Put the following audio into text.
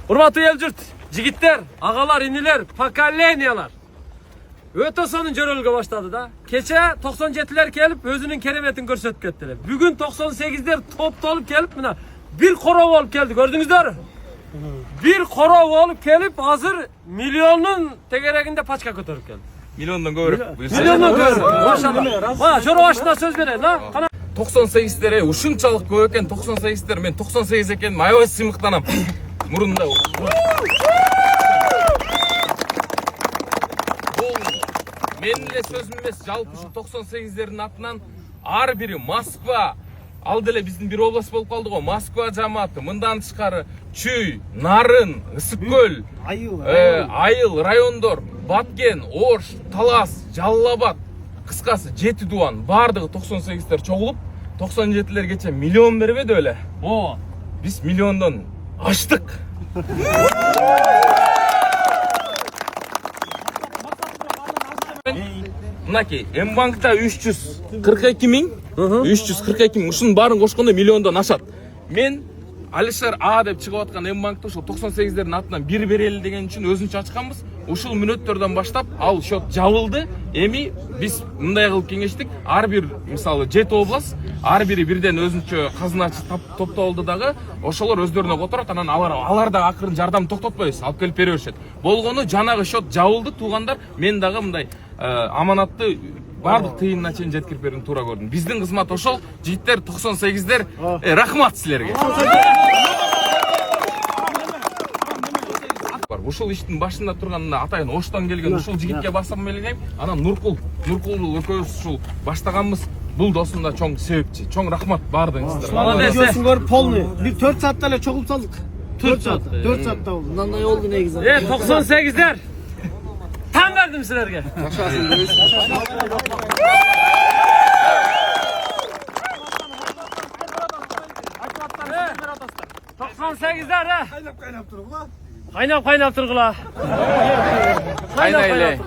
Urmatlı el jurt, jigitler, ağalar, iniler, поколениялар. Öte sonun jörölge başladı da. Keçe 97'ler kelip özünün keremetini görsötüp kettiler. Bugün 98'ler toptolup kelip mına bir korov olup geldi, gördünüzler. Bir korov olup kelip hazır milyonun tegereginde paçka kötörüp geldi. Milyondan görüp. Milyondan görüp. Maşallah. Bana joro başına söz verin la. 98'lere uşunçalık көп eкен 98'ler men 98 eken аябай сыймыктанам. Мурунда. Бул менин эле сөзүм эмес, жалпы ушу 98'лердин атынан ар бири Москва, ал деле биздин бир область болуп калды го, Москва жамааты, мындан тышкары Чүй, Нарын, Ысык көл, Айыл райондор, Баткен, Ош, Талас, Жалал Абад, кыскасы 7 дуан бардыгы 98'лер чогулуп 97'lergacha миллион бербеди эле. О, Биз миллиондон аштык. Мынакей, М-банкта 342 миң, 342 миң, ушунун баарын кошкондо миллиондон ашат. Мен Алишер А деп чыгып аткан М-банкта ошол 98'лердин атынан бир берели деген үчүн өзүнчө ачканбыз. Ушул мүнөттөрдөн баштап ал счет жабылды. Эми биз мындай кылып кеңештик. Ар бир мисалы 7 область, ар бири бирден өзүнчө казыначы топтолду дагы, ошолор өздөрүнө которот, анан алар да акырын жардам токтотпойбуз, алып келип бере беришет. Болгону жанагы счет жабылды, туугандар, мен дагы мындай аманатты бардык тыйынына чейин жеткирип берүүнү туура көрдүм. Биздин кызмат ошол. Жигиттер 98'лер, рахмат силерге. Ушул иштин башында турган атайын Оштон келген ушул жигитке басым белгилейм. Анан Нуркул экөөбүз ушул баштаганбыз. Бул досум да чоң себепчи. Чоң рахмат бардыгыңыздарга. Видеосын көрүп полный. Бир 4 саатта эле чогулуп салдык. 4 саатта болду. Мындай болду негизи. 98'ler. Tam verdim sizlerge. 98'ler ha. Kaynap turuk la. Kaynap turgula. Aynen öyle.